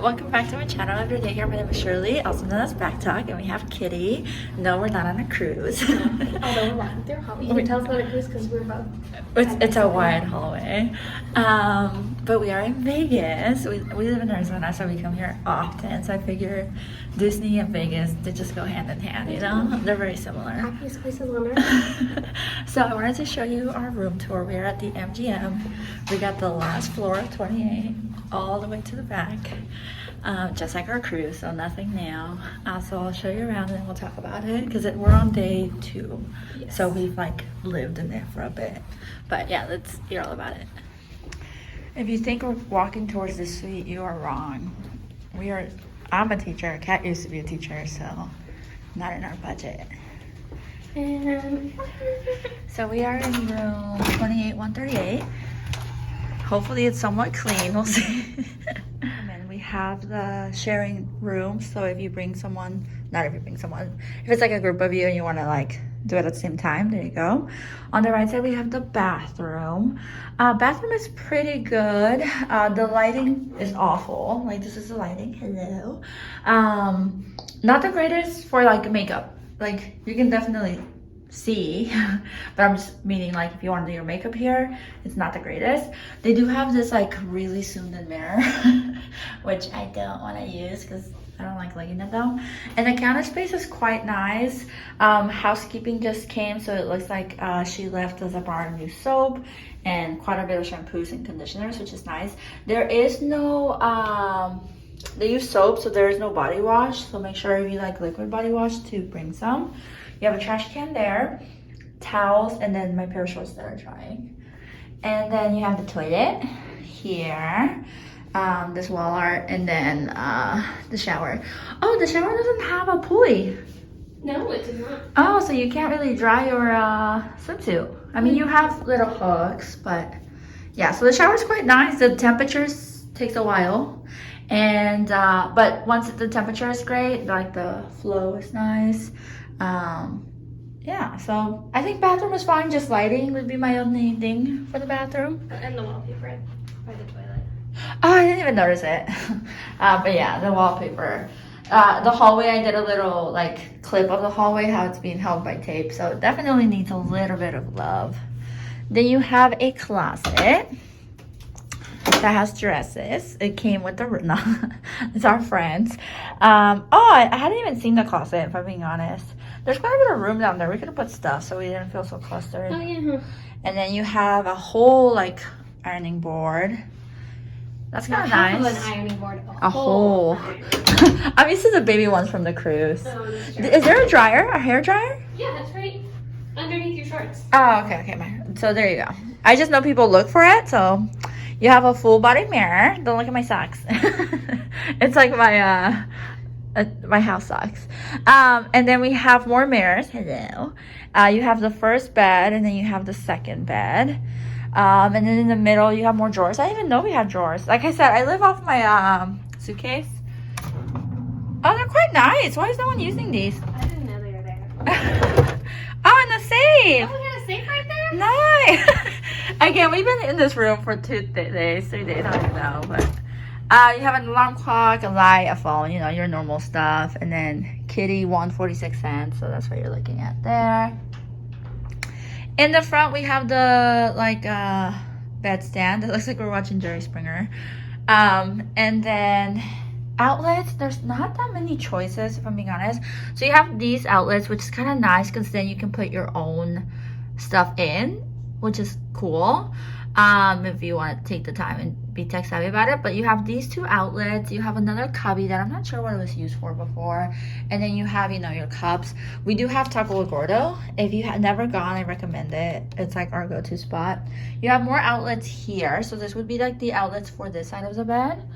Welcome back to my channel. If you're new here, my name is Shirley, also known as Backttalk, and we have Kitty. No, we're not on a cruise. Although we're walking through a hallway. You can tell it's not a cruise because we're both. It's a wide hallway. But we are in Vegas. We live in Arizona, so we come here often. So I figure Disney and Vegas, they just go hand in hand, you know? They're very similar. Happiest places on earth. So I wanted to show you our room tour. We are at the MGM. We got the last floor of 28 all the way to the back. Just like our cruise, so nothing new. So I'll show you around and then we'll talk about it because we're on day 2. Yes. So we've like lived in there for a bit. But yeah, let's hear all about it. If you think we're walking towards the suite, you are wrong. I'm a teacher. Kat used to be a teacher, so not in our budget. And So we are in room 28138. Hopefully it's somewhat clean, we'll see. And then we have the sharing room, so if you bring someone, if it's like a group of you and you want to like do it at the same time, there you go. On the right side we have the bathroom. Bathroom is pretty good. The lighting is awful. Like, this is the lighting. Hello. Not the greatest for like makeup. Like, you can definitely see, but I'm just meaning like if you want to do your makeup here, it's not the greatest. They do have this like really zoomed in mirror which I don't want to use because I don't like looking at them. And the counter space is quite nice. Housekeeping just came, so it looks like she left us a bar of new soap and quite a bit of shampoos and conditioners, which is nice. There is no they use soap, so there is no body wash, so make sure if you like liquid body wash to bring some. You have a trash can there, towels, and then my pair of shorts that are drying. And then you have the toilet here, this wall art, and then the shower. Oh, the shower doesn't have a pulley. no, it does not. Oh, so you can't really dry your swimsuit. I mean, you have little hooks, but yeah, so the shower's quite nice. The temperatures takes a while. And but once the temperature is great, like the flow is nice. Yeah, so I think bathroom is fine. Just lighting would be my only thing for the bathroom. And the wallpaper by the toilet. Oh, I didn't even notice it. But yeah, the wallpaper. The hallway, I did a little like clip of the hallway, how it's being held by tape. So it definitely needs a little bit of love. Then you have a closet that has dresses. It came with the, no, it's our friends. I hadn't even seen the closet, if I'm being honest. There's quite a bit of room down there. We could have put stuff so we didn't feel so clustered. Oh yeah. And then you have a whole like ironing board. That's kind of nice. Not half of an ironing board. A whole. I'm used to the baby ones from the cruise. Oh, that's true. Is there a dryer? A hair dryer? Yeah, that's right. Underneath your shorts. Oh, okay. So there you go. I just know people look for it, so you have a full body mirror. Don't look at my socks. It's like my house socks. And then we have more mirrors. Hello. You have the first bed, and then you have the second bed. And then in the middle, you have more drawers. I didn't even know we had drawers. Like I said, I live off my suitcase. Oh, they're quite nice. Why is no one using these? I didn't know they were there. Oh, and the safe. Oh, we got a safe right there? Nice. Again, we've been in this room for 3 days, I don't even know, but you have an alarm clock, a light, a phone, you know, your normal stuff, and then Kitty won 46 cents, so that's what you're looking at there. In the front, we have the like bed stand. It looks like we're watching Jerry Springer. And then outlets, there's not that many choices, if I'm being honest. So you have these outlets, which is kind of nice because then you can put your own stuff in, which is cool, if you want to take the time and be tech savvy about it. But you have these 2 outlets. You have another cubby that I'm not sure what it was used for before, and then you have, you know, your cups. We do have Taco Gordo. If you have never gone, I recommend it. It's like our go-to spot. You have more outlets here, so this would be like the outlets for this side of the bed.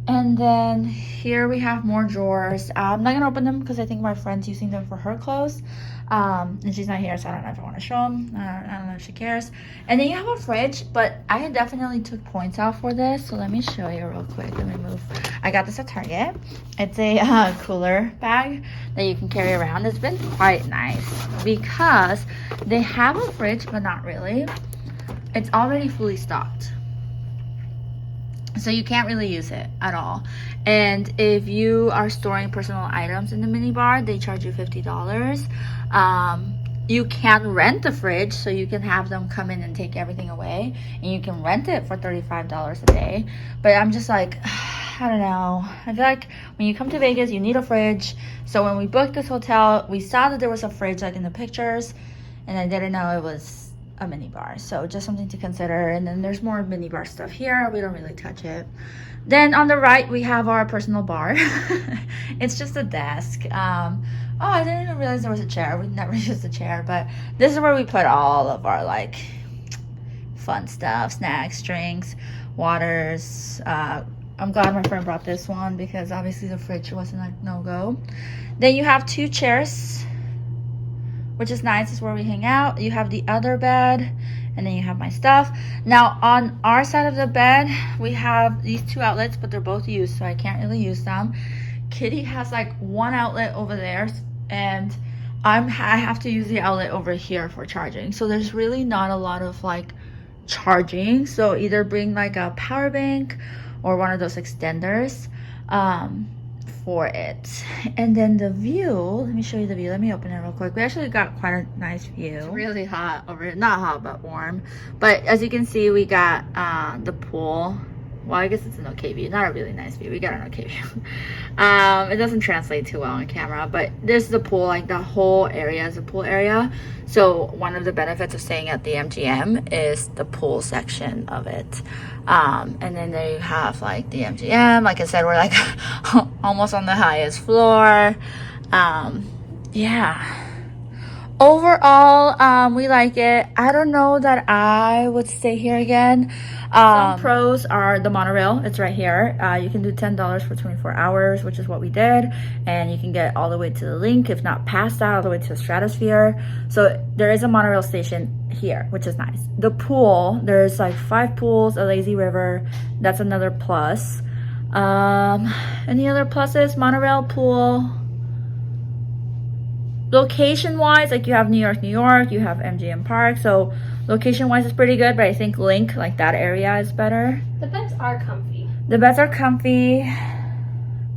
And then here we have more drawers. I'm not gonna open them because I think my friend's using them for her clothes. And she's not here, so I don't know if I want to show them. I don't know if she cares. And then you have a fridge, but I definitely took points out for this, so let me show you real quick. Let me move. I got this at Target. It's a cooler bag that you can carry around. It's been quite nice because they have a fridge, but not really. It's already fully stocked. So you can't really use it at all. And if you are storing personal items in the minibar, they charge you $50. You can rent the fridge, so you can have them come in and take everything away, and you can rent it for $35 a day. But I'm just like, I don't know. I feel like when you come to Vegas, you need a fridge. So when we booked this hotel, we saw that there was a fridge like in the pictures, and I didn't know it was a minibar. So just something to consider. And then there's more minibar stuff here. We don't really touch it. Then on the right, we have our personal bar. It's just a desk. Oh, I didn't even realize there was a chair. We never used a chair, but this is where we put all of our like fun stuff, snacks, drinks, waters. I'm glad my friend brought this one because obviously the fridge wasn't like no-go. Then you have 2 chairs, which is nice. It's where we hang out. You have the other bed, and then you have my stuff. Now on our side of the bed, we have these 2 outlets, but they're both used, so I can't really use them. Kitty has like 1 outlet over there, and I have to use the outlet over here for charging. So there's really not a lot of like charging. So either bring like a power bank or one of those extenders for it. And then the view, let me show you the view. Let me open it real quick. We actually got quite a nice view. It's really hot over here. Not hot, but warm. But as you can see, we got the pool. Well, I guess it's an okay view. Not a really nice view. We got an okay view. It doesn't translate too well on camera, but this is the pool. Like the whole area is a pool area. So one of the benefits of staying at the MGM is the pool section of it. And then there you have like the MGM. Like I said, we're like almost on the highest floor. Yeah. Overall, we like it. I don't know that I would stay here again. Some pros are the monorail. It's right here. You can do $10 for 24 hours, which is what we did. And you can get all the way to the link, if not past that, all the way to the stratosphere. So there is a monorail station here, which is nice. The pool, there's like 5 pools, a lazy river. That's another plus. Any other pluses? Monorail, pool. Location wise, like you have New York, you have MGM Park, so location wise is pretty good, but I think Link, like that area is better. The beds are comfy. The beds are comfy,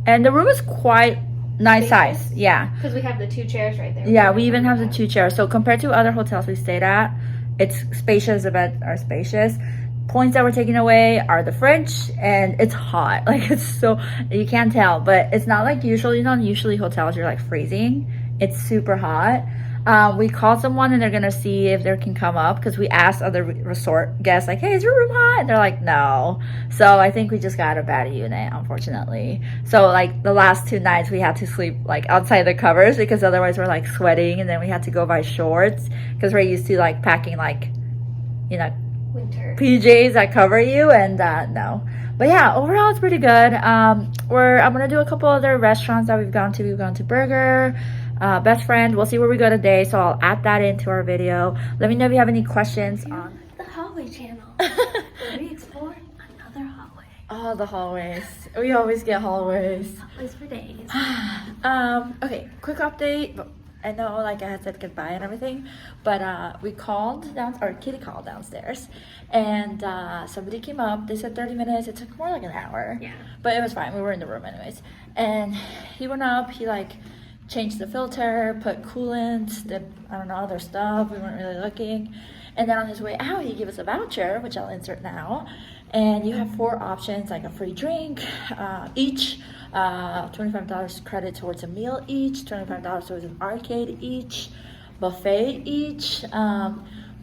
and the room is quite nice size. Yeah, because we have the 2 chairs right there. Yeah, we even have the 2 chairs. So compared to other hotels we stayed at, it's spacious. The beds are spacious. Points that were taken away are the fridge, and it's hot. Like it's so, you can't tell, but it's not like usually, usually hotels you're like freezing. It's super hot. We called someone and they're gonna see if they can come up, because we asked other resort guests like, hey, is your room hot? And they're like, no. So I think we just got a bad unit, unfortunately. So like the last 2 nights we had to sleep like outside the covers, because otherwise we're like sweating, and then we had to go buy shorts because we're used to like packing like, winter PJs that cover you, and no. But yeah, overall it's pretty good. I'm gonna do a couple other restaurants that we've gone to. We've gone to Burger, Best Friend. We'll see where we go today, so I'll add that into our video. Let me know if you have any questions on the hallway channel, where we explore another hallway. Oh, the hallways. We always get hallways. Hallways for days. Okay, quick update. I know like I had said goodbye and everything, but we called down, or Kitty called downstairs, and somebody came up. They said 30 minutes. It took more like an hour. Yeah. But it was fine. We were in the room anyways. And he went up, he like changed the filter, put coolant, did, I don't know, other stuff. We weren't really looking. And then on his way out, he gave us a voucher, which I'll insert now. And you have 4 options, like a free drink each, $25 credit towards a meal each, $25 towards an arcade each, buffet each.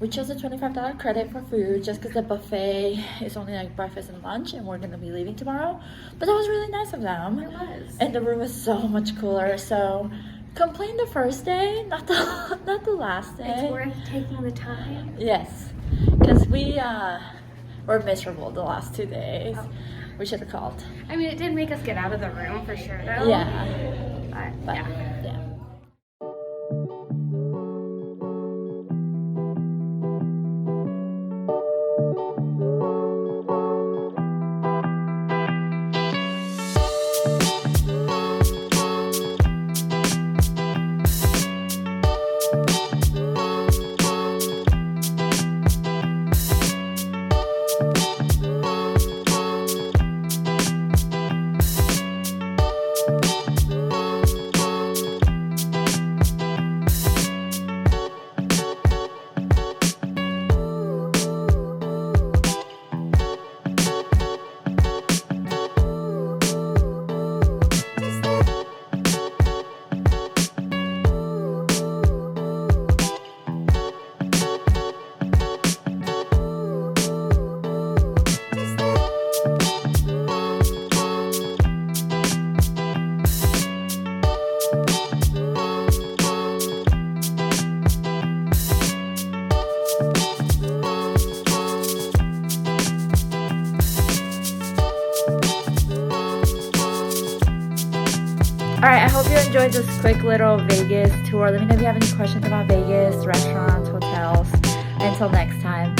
We chose a $25 credit for food just because the buffet is only like breakfast and lunch, and we're going to be leaving tomorrow. But that was really nice of them. It was. And the room was so much cooler. So complain the first day, not the last day. It's worth taking the time. Yes, because we were miserable the last 2 days. Oh. We should have called. I mean, it did make us get out of the room for sure, though. Yeah. But yeah. Alright, I hope you enjoyed this quick little Vegas tour. Let me know if you have any questions about Vegas, restaurants, hotels. Until next time,